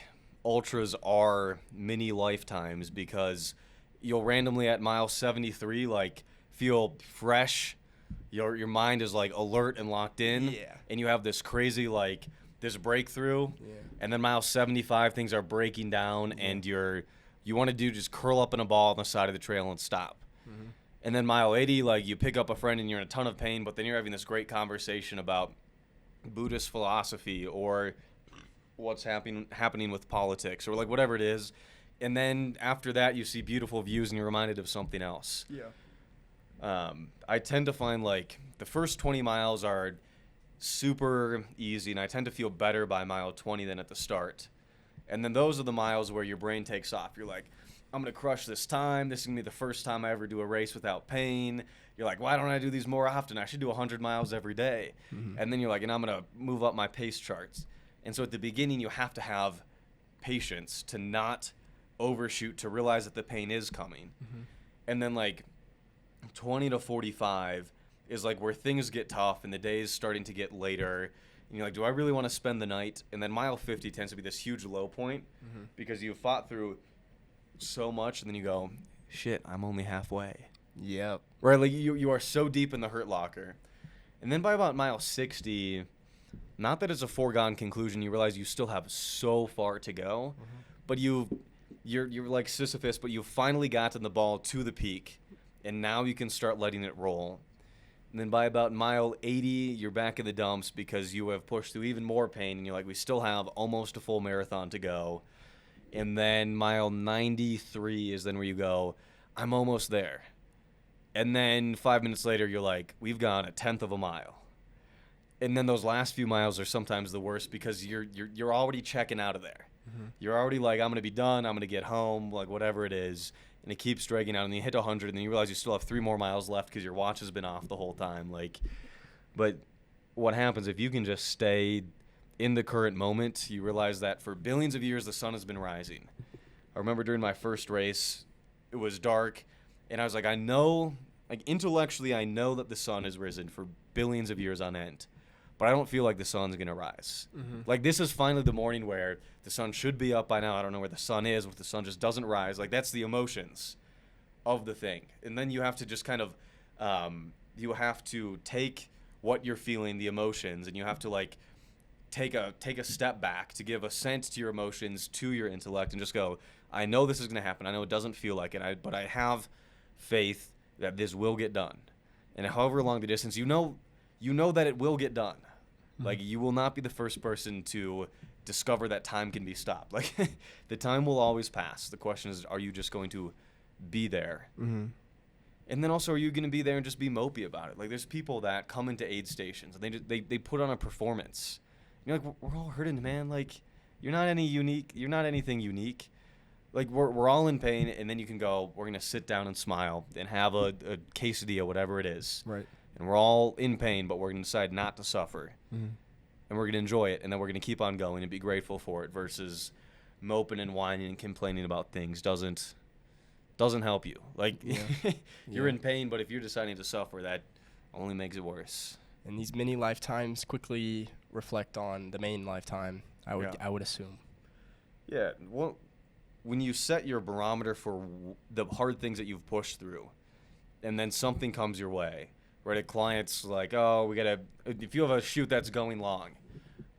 ultras are mini lifetimes, because you'll randomly at mile 73, like, feel fresh. Your mind is like alert and locked in, and you have this crazy like this breakthrough, and then mile 75 things are breaking down, and you want to just curl up in a ball on the side of the trail and stop. And then mile 80, like you pick up a friend and you're in a ton of pain, but then you're having this great conversation about Buddhist philosophy or what's happening with politics or like whatever it is, and then after that you see beautiful views and you're reminded of something else. I tend to find like the first 20 miles are super easy, and I tend to feel better by mile 20 than at the start. And then those are the miles where your brain takes off. You're like, I'm going to crush this time. This is going to be the first time I ever do a race without pain. You're like, why don't I do these more often? I should do 100 miles every day. And then you're like, and I'm going to move up my pace charts. And so at the beginning, you have to have patience to not overshoot, to realize that the pain is coming. And then like 20 to 45 is like where things get tough and the day is starting to get later, and you're like, do I really want to spend the night? And then mile 50 tends to be this huge low point because you've fought through so much, and then you go, shit, I'm only halfway. Right, like you are so deep in the hurt locker. And then by about mile 60, not that it's a foregone conclusion, you realize you still have so far to go, but you're like Sisyphus, but you finally gotten the ball to the peak. And now you can start letting it roll. And then by about mile 80, you're back in the dumps because you have pushed through even more pain. And you're like, we still have almost a full marathon to go. And then mile 93 is then where you go, I'm almost there. And then 5 minutes later, you're like, we've gone a tenth of a mile. And then those last few miles are sometimes the worst because you're already checking out of there. You're already like, I'm going to be done. I'm going to get home, like whatever it is. And it keeps dragging out, and you hit 100, and then you realize you still have 3 more miles left because your watch has been off the whole time. Like, but what happens if you can just stay in the current moment? You realize that for billions of years, the sun has been rising. I remember during my first race, it was dark, and I was like, I know, like intellectually, I know that the sun has risen for billions of years on end, but I don't feel like the sun's going to rise. Like, this is finally the morning where the sun should be up by now. I don't know where the sun is, but the sun just doesn't rise. Like, that's the emotions of the thing. And then you have to just kind of, you have to take what you're feeling, the emotions, and you have to, like, take a step back to give assent to your emotions, to your intellect, and just go, I know this is going to happen. I know it doesn't feel like it, but I have faith that this will get done. and however long the distance, you know that it will get done. Mm-hmm. Like, you will not be the first person to discover that time can be stopped. Like, the time will always pass. The question is, are you just going to be there? Mm-hmm. And then also, are you going to be there and just be mopey about it? Like, there's people that come into aid stations and they put on a performance. You're like, we're all hurting, man. Like, you're not anything unique. Like, we're all in pain, and then you can go, we're going to sit down and smile and have a quesadilla, whatever it is. Right. And we're all in pain, but we're going to decide not to suffer. Mm-hmm. And we're going to enjoy it, and then we're going to keep on going and be grateful for it versus moping and whining and complaining about things doesn't help you. Like, you're in pain, but if you're deciding to suffer, that only makes it worse. And these mini lifetimes quickly reflect on the main lifetime, I would assume. Yeah, well, when you set your barometer for the hard things that you've pushed through, and then something comes your way, right? A client's like, oh, if you have a shoot that's going long,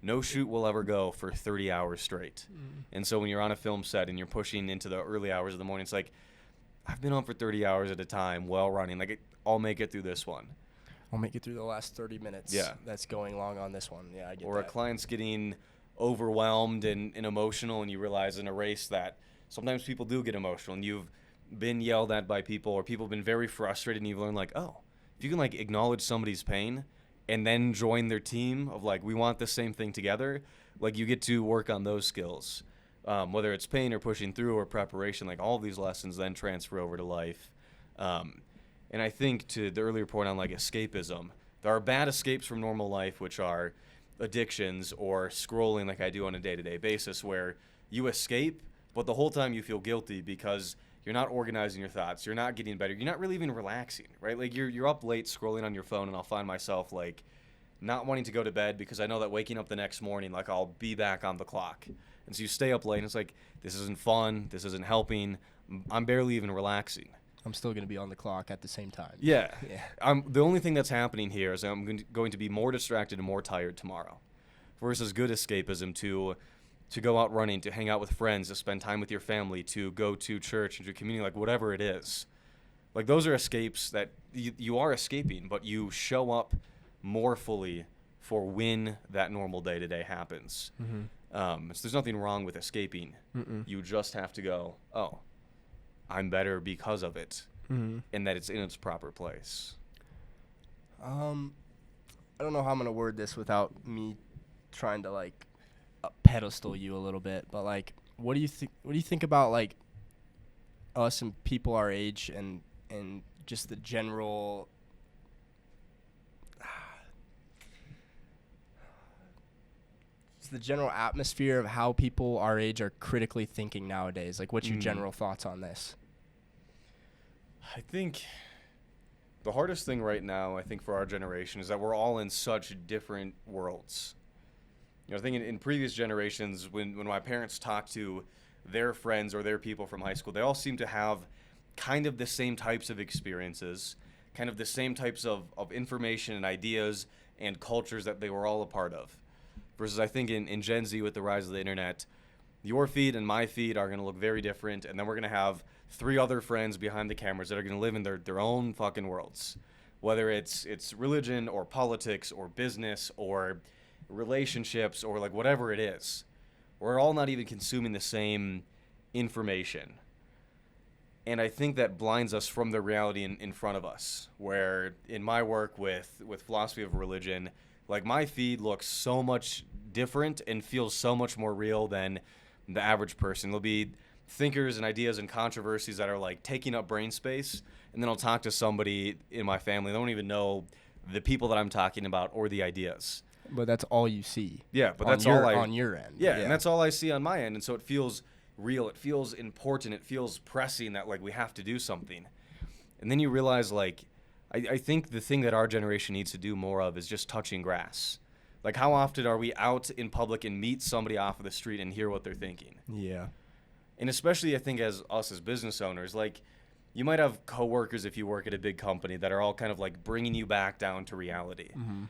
no shoot will ever go for 30 hours straight. And so when you're on a film set and you're pushing into the early hours of the morning, it's like, I've been on for 30 hours at a time while running. Like, I'll make it through this one. I'll make it through the last 30 minutes. Yeah. That's going long on this one. Yeah, I get that. Or a client's getting overwhelmed and emotional, and you realize in a race that sometimes people do get emotional, and you've been yelled at by people, or people have been very frustrated, and you've learned, like, oh, if you can, like, acknowledge somebody's pain and then join their team of, like, we want the same thing together, like, you get to work on those skills. Whether it's pain or pushing through or preparation, like, all of these lessons then transfer over to life. And I think to the earlier point on, like, escapism, there are bad escapes from normal life, which are addictions or scrolling like I do on a day-to-day basis, where you escape, but the whole time you feel guilty because you're not organizing your thoughts, you're not getting better, you're not really even relaxing, right? Like, you're up late scrolling on your phone, and I'll find myself, like, not wanting to go to bed because I know that waking up the next morning, like, I'll be back on the clock. And so you stay up late, and it's like, this isn't fun, this isn't helping, I'm barely even relaxing. I'm still going to be on the clock at the same time. Yeah. The only thing that's happening here is I'm going to be more distracted and more tired tomorrow. Versus good escapism to go out running, to hang out with friends, to spend time with your family, to go to church and to community, like, whatever it is. Like, those are escapes that you are escaping, but you show up more fully for when that normal day-to-day happens. Mm-hmm. So there's nothing wrong with escaping. Mm-mm. You just have to go, oh, I'm better because of it, and that it's in its proper place. I don't know how I'm going to word this without me trying to, like, pedestal you a little bit, but, like, what do you think about, like, us and people our age and just the general the general atmosphere of how people our age are critically thinking nowadays? Like, what's your general thoughts on this? I think the hardest thing right now, I think, for our generation is that we're all in such different worlds. You know, I think in previous generations, when my parents talked to their friends or their people from high school, they all seem to have kind of the same types of experiences, kind of the same types of information and ideas and cultures that they were all a part of. Versus I think in Gen Z, with the rise of the internet, your feed and my feed are going to look very different, and then we're going to have 3 other friends behind the cameras that are going to live in their own fucking worlds. Whether it's religion or politics or business or relationships or, like, whatever it is. We're all not even consuming the same information. And I think that blinds us from the reality in front of us, where in my work with philosophy of religion, like, my feed looks so much different and feels so much more real than the average person. There'll be thinkers and ideas and controversies that are, like, taking up brain space, and then I'll talk to somebody in my family. They don't even know the people that I'm talking about or the ideas. But that's all you see. Yeah, but that's all on your end. Yeah, and that's all I see on my end, and so it feels real. It feels important. It feels pressing that, like, we have to do something. And then you realize, like, I think the thing that our generation needs to do more of is just touching grass. Like, how often are we out in public and meet somebody off of the street and hear what they're thinking? Yeah. And especially, I think, as us as business owners, like, you might have coworkers if you work at a big company that are all kind of, like, bringing you back down to reality. Mm-hmm.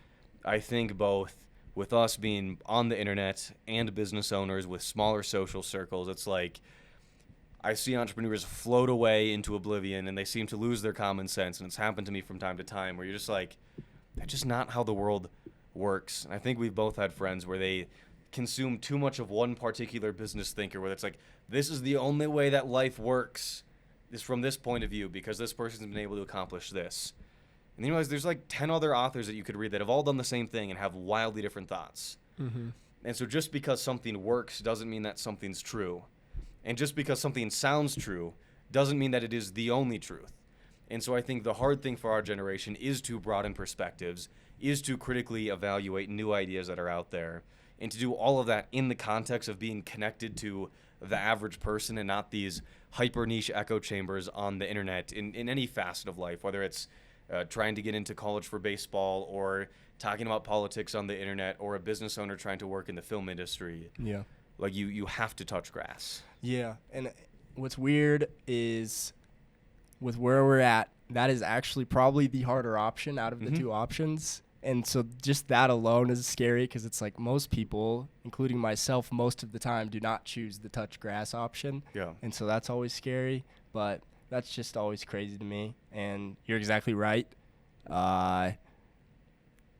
I think both with us being on the internet and business owners with smaller social circles, it's like, I see entrepreneurs float away into oblivion, and they seem to lose their common sense. And it's happened to me from time to time where you're just like, that's just not how the world works. And I think we've both had friends where they consume too much of one particular business thinker, where it's like, this is the only way that life works, is from this point of view, because this person's been able to accomplish this. And then you realize there's like 10 other authors that you could read that have all done the same thing and have wildly different thoughts. Mm-hmm. And so just because something works doesn't mean that something's true. And just because something sounds true doesn't mean that it is the only truth. And so I think the hard thing for our generation is to broaden perspectives, is to critically evaluate new ideas that are out there, and to do all of that in the context of being connected to the average person and not these hyper niche echo chambers on the internet in any facet of life, whether it's trying to get into college for baseball or talking about politics on the internet or a business owner trying to work in the film industry. Yeah. Like you have to touch grass. Yeah, and what's weird is with where we're at, that is actually probably the harder option out of the two options. And so just that alone is scary because it's like most people, including myself, most of the time do not choose the touch grass option. Yeah. And so that's always scary, but that's just always crazy to me. And you're exactly right.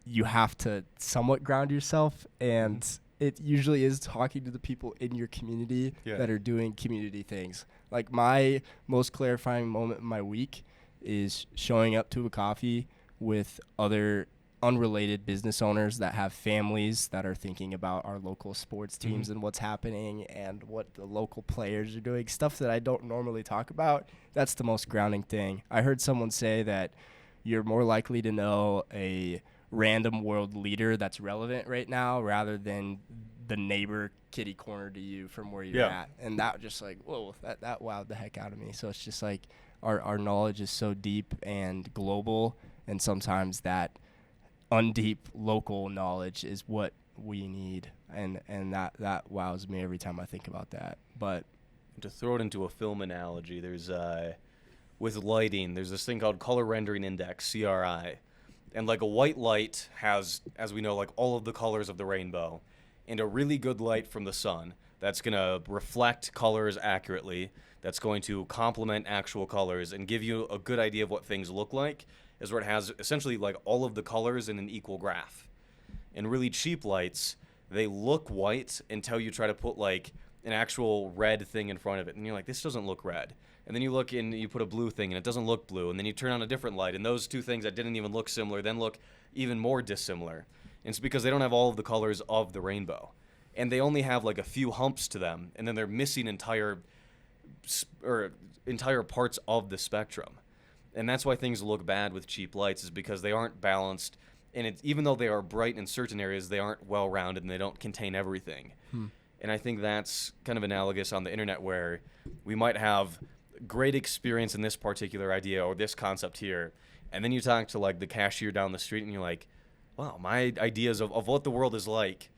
You have to somewhat ground yourself, and it usually is talking to the people in your community that are doing community things. Like my most clarifying moment in my week is showing up to a coffee with other unrelated business owners that have families that are thinking about our local sports teams and what's happening and what the local players are doing, stuff that I don't normally talk about. That's the most grounding thing. I heard someone say that you're more likely to know a random world leader that's relevant right now rather than the neighbor kitty corner to you from where you're at. And that just like, whoa, that wowed the heck out of me. So it's just like our knowledge is so deep and global, and sometimes that undeep local knowledge is what we need, and that wows me every time I think about that. But to throw it into a film analogy, there's with lighting, there's this thing called color rendering index, CRI. And like a white light has, as we know, like all of the colors of the rainbow. And a really good light from the sun that's going to reflect colors accurately, that's going to complement actual colors and give you a good idea of what things look like, is where it has essentially like all of the colors in an equal graph. And really cheap lights, they look white until you try to put like an actual red thing in front of it. And you're like, this doesn't look red. And then you look and you put a blue thing and it doesn't look blue. And then you turn on a different light and those two things that didn't even look similar then look even more dissimilar. And it's because they don't have all of the colors of the rainbow. And they only have like a few humps to them. And then they're missing entire parts of the spectrum. And that's why things look bad with cheap lights, is because they aren't balanced. And even though they are bright in certain areas, they aren't well-rounded and they don't contain everything. And I think that's kind of analogous on the internet, where we might have great experience in this particular idea or this concept here. And then you talk to like the cashier down the street and you're like, wow, my ideas of what the world is like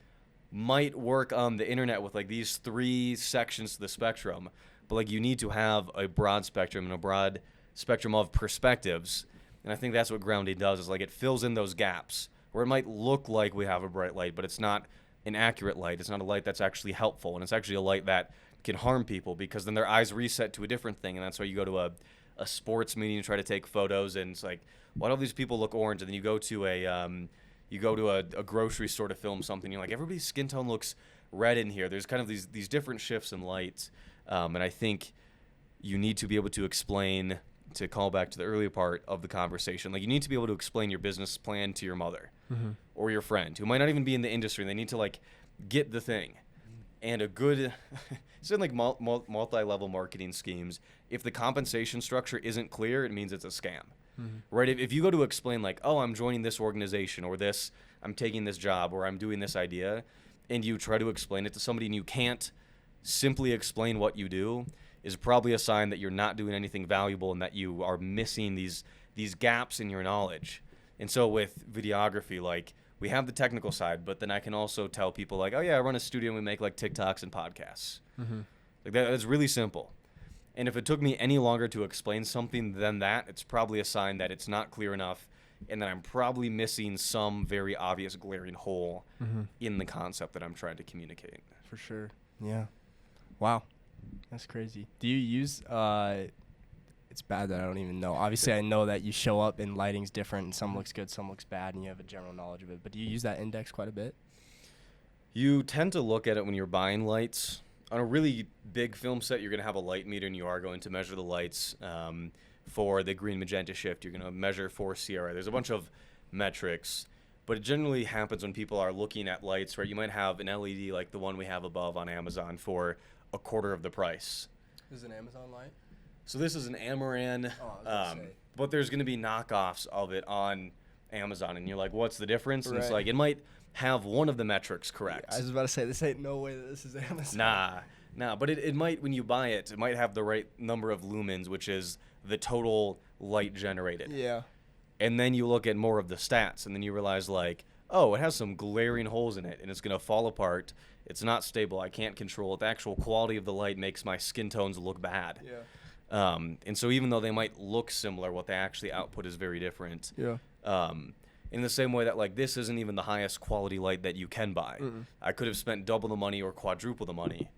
might work on the internet with like these 3 sections to the spectrum. But like you need to have a broad spectrum and a broad spectrum of perspectives. And I think that's what grounding does, is like it fills in those gaps where it might look like we have a bright light, but it's not an accurate light. It's not a light that's actually helpful, and it's actually a light that can harm people, because then their eyes reset to a different thing. And that's why you go to a sports meeting and try to take photos, and it's like, why do all these people look orange? And then you go to a grocery store to film something, you're like, everybody's skin tone looks red in here. There's kind of these different shifts in light. And I think you need to be able to explain, to call back to the earlier part of the conversation, like you need to be able to explain your business plan to your mother or your friend who might not even be in the industry, and they need to like get the thing. And a good, it's in like multi-level marketing schemes, if the compensation structure isn't clear, it means it's a scam, right? If you go to explain like, oh, I'm joining this organization, or this, I'm taking this job, or I'm doing this idea, and you try to explain it to somebody and you can't simply explain what you do, is probably a sign that you're not doing anything valuable and that you are missing these gaps in your knowledge. And so with videography, like we have the technical side, but then I can also tell people like, oh yeah, I run a studio and we make like TikToks and podcasts. Like that's really simple. And if it took me any longer to explain something than that, it's probably a sign that it's not clear enough and that I'm probably missing some very obvious glaring hole in the concept that I'm trying to communicate. For sure. Yeah. Wow. That's crazy. Do you use it's bad that I don't even know. Obviously, I know that you show up and lighting's different and some looks good, some looks bad, and you have a general knowledge of it. But do you use that index quite a bit? You tend to look at it when you're buying lights. On a really big film set, you're going to have a light meter, and you are going to measure the lights for the green magenta shift. You're going to measure for CRI. There's a bunch of metrics, but it generally happens when people are looking at lights, right? You might have an LED like the one we have above on Amazon for a quarter of the price. This is an Amazon light? So this is an Amaran, but there's going to be knockoffs of it on Amazon, and you're like, what's the difference? And it's like, it might have one of the metrics correct. I was about to say, this ain't no way that this is Amazon. Nah, but it might, when you buy it, it might have the right number of lumens, which is the total light generated. Yeah. And then you look at more of the stats, and then you realize, like, oh, it has some glaring holes in it, and it's going to fall apart. It's not stable. I can't control it. The actual quality of the light makes my skin tones look bad. Yeah. And so even though they might look similar, what they actually output is very different. Yeah. In the same way that, like, this isn't even the highest quality light that you can buy. I could have spent double the money or quadruple the money.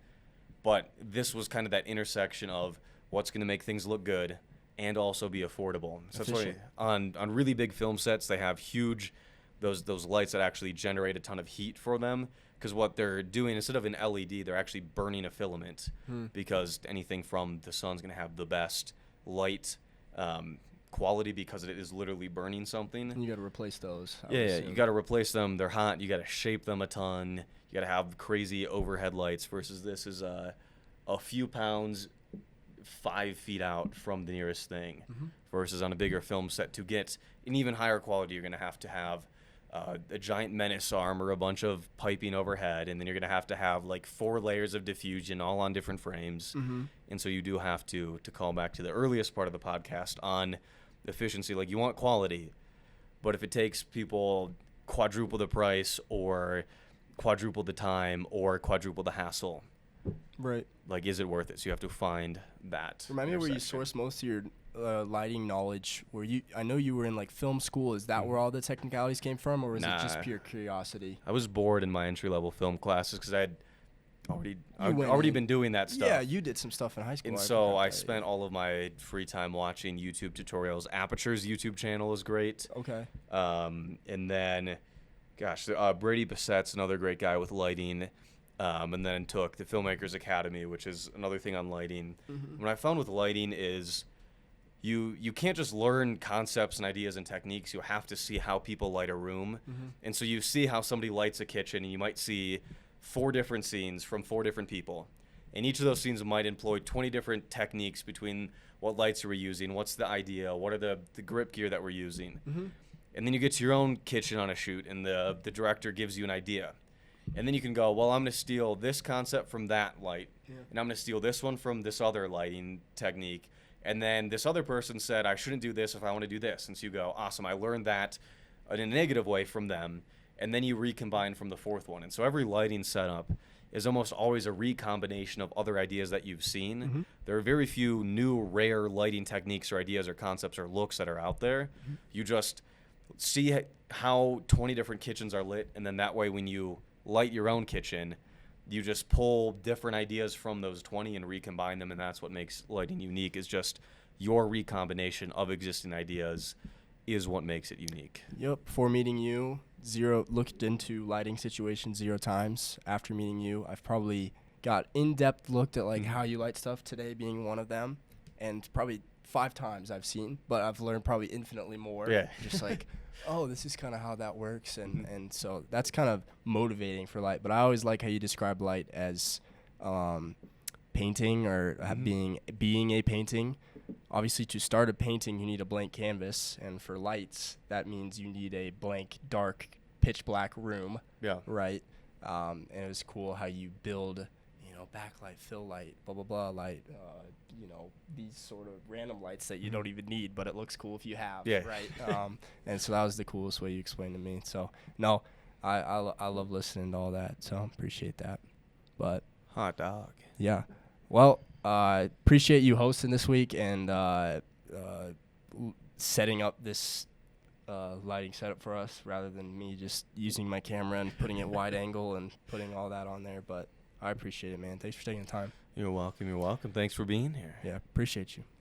But this was kind of that intersection of what's going to make things look good and also be affordable. So that's why on really big film sets, they have huge, those lights that actually generate a ton of heat for them. Because what they're doing, instead of an LED, they're actually burning a filament because anything from the sun's going to have the best light quality because it is literally burning something. And you got to replace those. Yeah, you got to replace them. They're hot. You got to shape them a ton. You got to have crazy overhead lights versus this is a few pounds, 5 feet out from the nearest thing versus on a bigger film set. To get an even higher quality, you're going to have a giant menace arm or a bunch of piping overhead, and then you're going to have like 4 layers of diffusion all on different frames. And so you do have to call back to the earliest part of the podcast on efficiency. Like, you want quality, but if it takes people quadruple the price or quadruple the time or quadruple the hassle, right, like, is it worth it? So you have to find that. Remind me where you source most of your lighting knowledge. I know you were in like film school. Is that where all the technicalities came from, or was it just pure curiosity? I was bored in my entry-level film classes because I had already been doing that stuff. Yeah, you did some stuff in high school. And so I spent all of my free time watching YouTube tutorials. Aperture's YouTube channel is great. Okay. And then, gosh, Brady Bassett's another great guy with lighting. And then took the Filmmakers Academy, which is another thing on lighting. What I found with lighting is you can't just learn concepts and ideas and techniques. You have to see how people light a room. And so you see how somebody lights a kitchen, and you might see 4 different scenes from 4 different people. And each of those scenes might employ 20 different techniques between what lights are we using, what's the idea, what are the grip gear that we're using. And then you get to your own kitchen on a shoot, and the director gives you an idea. And then you can go, well, I'm going to steal this concept from that light, and I'm going to steal this one from this other lighting technique. And then this other person said I shouldn't do this if I want to do this. And so you go, awesome, I learned that in a negative way from them. And then you recombine from the 4th one. And so every lighting setup is almost always a recombination of other ideas that you've seen. There are very few new, rare lighting techniques or ideas or concepts or looks that are out there. You just see how 20 different kitchens are lit, and then that way when you light your own kitchen, you just pull different ideas from those 20 and recombine them, and that's what makes lighting unique, is just your recombination of existing ideas is what makes it unique. Yep. Before meeting you, looked into lighting situations 0 times. After meeting you, I've probably got in-depth looked at like how you light stuff, today being one of them, and probably 5 times I've seen, but I've learned probably infinitely more. Yeah. Just like, oh, this is kind of how that works, and so that's kind of motivating for light. But I always like how you describe light as painting or being a painting. Obviously, to start a painting, you need a blank canvas, and for lights, that means you need a blank, dark, pitch black room. Yeah. Right. And it was cool how you build, backlight, fill light, blah blah blah light. These sort of random lights that you don't even need, but it looks cool if you have. Yeah. Right. And so that was the coolest way you explained to me. So no, I love listening to all that. So appreciate that. But hot dog. Yeah. Well, appreciate you hosting this week and setting up this lighting setup for us rather than me just using my camera and putting it wide angle and putting all that on there. But I appreciate it, man. Thanks for taking the time. You're welcome. You're welcome. Thanks for being here. Yeah, appreciate you.